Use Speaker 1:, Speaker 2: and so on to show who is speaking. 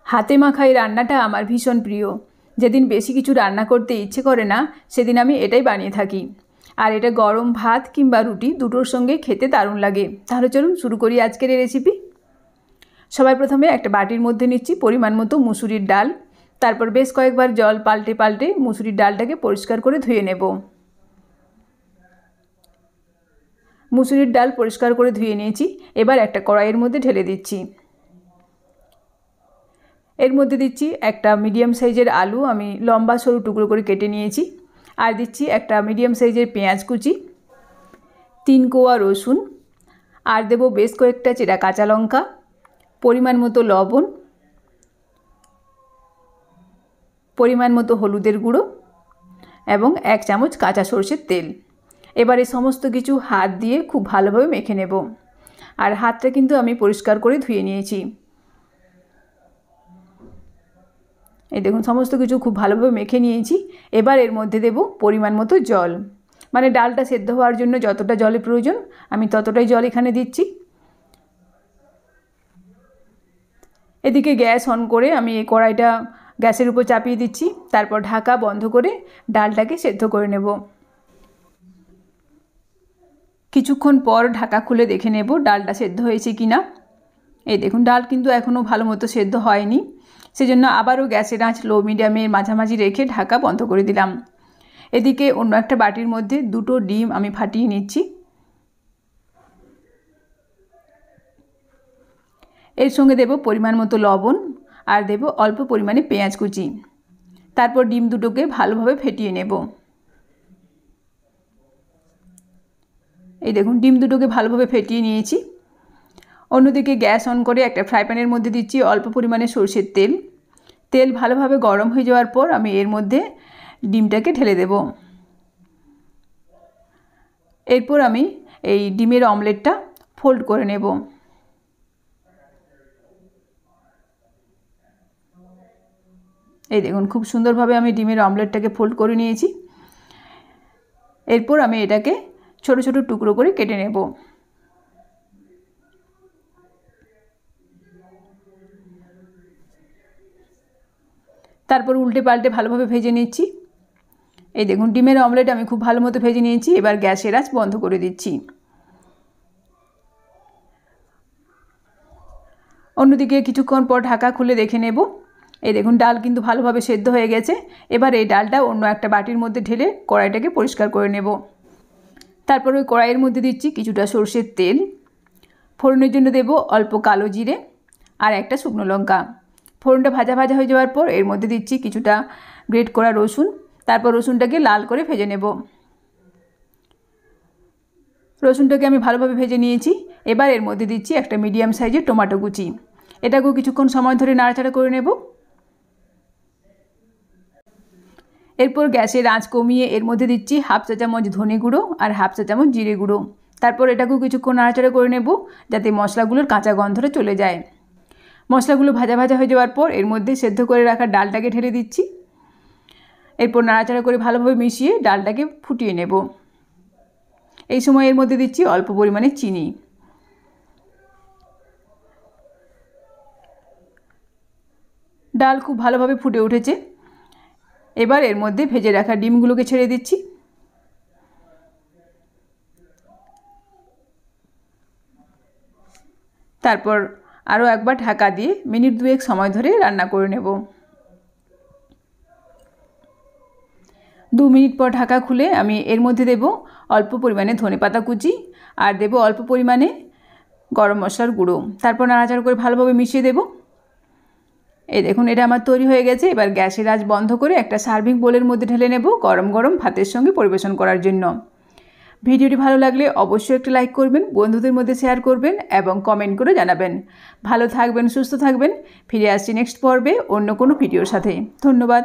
Speaker 1: হাতে মাখা এই রান্নাটা আমার ভীষণ প্রিয়। যেদিন বেশি কিছু রান্না করতে ইচ্ছে করে না সেদিন আমি এটাই বানিয়ে থাকি। আর এটা গরম ভাত কিংবা রুটি দুটোর সঙ্গে খেতে দারুণ লাগে। তাহলে চলুন শুরু করি আজকের এই রেসিপি। সবার প্রথমে একটা বাটির মধ্যে নিচ্ছি পরিমাণ মতো মুসুরির ডাল। তারপর বেশ কয়েকবার জল পাল্টে পাল্টে মুসুরির ডালটাকে পরিষ্কার করে ধুয়ে নেব। মুসুরির ডাল পরিষ্কার করে ধুয়ে নিয়েছি। এবার একটা কড়াইয়ের মধ্যে ঢেলে দিচ্ছি। এর মধ্যে দিচ্ছি একটা মিডিয়াম সাইজের আলু, আমি লম্বা সরু টুকরো করে কেটে নিয়েছি। আর দিচ্ছি একটা মিডিয়াম সাইজের পেঁয়াজ কুচি, 3 কোয়া রসুন, আর দেব বেশ কয়েকটা চেরা কাঁচা লঙ্কা, পরিমাণ মতো লবণ, পরিমাণ মতো হলুদের গুঁড়ো এবং 1 চামচ কাঁচা সরষের তেল। এবারে সমস্ত কিছু হাত দিয়ে খুব ভালোভাবে মেখে নেব। আর হাতটা কিন্তু আমি পরিষ্কার করে ধুয়ে নিয়েছি। এই দেখুন সমস্ত কিছু খুব ভালোভাবে মেখে নিয়েছি। এবার এর মধ্যে দেব পরিমাণ মতো জল, মানে ডালটা সেদ্ধ হওয়ার জন্য যতটা জলের প্রয়োজন আমি ততটাই জল এখানে দিচ্ছি। এদিকে গ্যাস অন করে আমি এই কড়াইটা গ্যাসের উপর চাপিয়ে দিচ্ছি। তারপর ঢাকা বন্ধ করে ডালটাকে সেদ্ধ করে নেব। কিছুক্ষণ পর ঢাকা খুলে দেখে নেব ডালটা সেদ্ধ হয়েছে কিনা। এই দেখুন ডাল কিন্তু এখনও ভালো মতো সেদ্ধ হয়নি, সেজন্য আবারও গ্যাসের আঁচ লো মিডিয়ামের মাঝামাঝি রেখে ঢাকা বন্ধ করে দিলাম। এদিকে অন্য একটা বাটির মধ্যে 2টো ডিম আমি ফাটিয়ে নিচ্ছি। এর সঙ্গে দেব পরিমাণ মতো লবণ আর দেব অল্প পরিমাণে পেঁয়াজ কুচি। তারপর ডিম দুটোকে ভালোভাবে ফেটিয়ে নেব। এই দেখুন ডিম দুটোকে ভালোভাবে ফেটিয়ে নিয়েছি। অন্যদিকে গ্যাস অন করে একটা ফ্রাই প্যানের মধ্যে দিচ্ছি অল্প পরিমাণে সরষের তেল। তেল ভালোভাবে গরম হয়ে যাওয়ার পর আমি এর মধ্যে ডিমটাকে ঢেলে দেব। এরপর আমি এই ডিমের অমলেটটা ফোল্ড করে নেব। এই দেখুন খুব সুন্দরভাবে আমি ডিমের অমলেটটাকে ফোল্ড করে নিয়েছি। এরপর আমি এটাকে ছোট ছোট টুকরো করে কেটে নেব। তারপর উল্টে পাল্টে ভালোভাবে ভেজে নিচ্ছি। এই দেখুন ডিমের অমলেট আমি খুব ভালো মতো ভেজে নিয়েছি। এবার গ্যাসের আঁচ বন্ধ করে দিচ্ছি। অন্যদিকে কিছুক্ষণ পর ঢাকা খুলে দেখে নেব। এই দেখুন ডাল কিন্তু ভালোভাবে সেদ্ধ হয়ে গেছে। এবার এই ডালটা অন্য একটা বাটির মধ্যে ঢেলে কড়াইটাকে পরিষ্কার করে নেব। তারপর ওই কড়াইয়ের মধ্যে দিচ্ছি কিছুটা সরষের তেল। ফোড়নের জন্য দেব অল্প কালো জিরে আর একটা শুকনো লঙ্কা। ফোড়নটা ভাজা ভাজা হয়ে যাওয়ার পর এর মধ্যে দিচ্ছি কিছুটা গ্রেট করা রসুন। তারপর রসুনটাকে লাল করে ভেজে নেব। রসুনটাকে আমি ভালোভাবে ভেজে নিয়েছি। এবার এর মধ্যে দিচ্ছি একটা মিডিয়াম সাইজের টমেটো কুচি। এটাকেও কিছুক্ষণ সময় ধরে নাড়াচাড়া করে নেব। এরপর গ্যাসের আঁচ কমিয়ে এর মধ্যে দিচ্ছি 1/2 চা চামচ ধনে গুঁড়ো আর 1/2 চা চামচ জিরে গুঁড়ো। তারপর এটাকেও কিছুক্ষণ নাড়াচাড়া করে নেব যাতে মশলাগুলোর কাঁচা গন্ধটা চলে যায়। মশলাগুলো ভাজা ভাজা হয়ে যাওয়ার পর এর মধ্যে সেদ্ধ করে রাখা ডালটাকে ঢেলে দিচ্ছি। এরপর নাড়াচাড়া করে ভালোভাবে মিশিয়ে ডালটাকে ফুটিয়ে নেব। এই সময় এর মধ্যে দিচ্ছি অল্প পরিমাণে চিনি। ডাল খুব ভালোভাবে ফুটে উঠেছে। এবার এর মধ্যে ভেজে রাখা ডিমগুলোকে ছেড়ে দিচ্ছি। তারপর আরও একবার ঢাকা দিয়ে মিনিট 2 সময় ধরে রান্না করে নেব। 2 মিনিট পর ঢাকা খুলে আমি এর মধ্যে দেব অল্প পরিমাণে ধনেপাতা কুচি আর দেব অল্প পরিমাণে গরম মশলার গুঁড়ো। তারপর নাড়াচাড়া করে ভালোভাবে মিশিয়ে দেব। এই দেখুন এটা আমার তৈরি হয়ে গেছে। এবার গ্যাসের আঁচ বন্ধ করে একটা সার্ভিং বোলের মধ্যে ঢেলে নেব গরম গরম ভাতের সঙ্গে পরিবেশন করার জন্য। ভিডিওটি ভালো লাগলে অবশ্যই একটা লাইক করবেন, বন্ধুদের মধ্যে শেয়ার করবেন এবং কমেন্ট করে জানাবেন। ভালো থাকবেন, সুস্থ থাকবেন। ফিরে আসছি নেক্সট পর্বে অন্য কোনো ভিডিওর সাথে। ধন্যবাদ।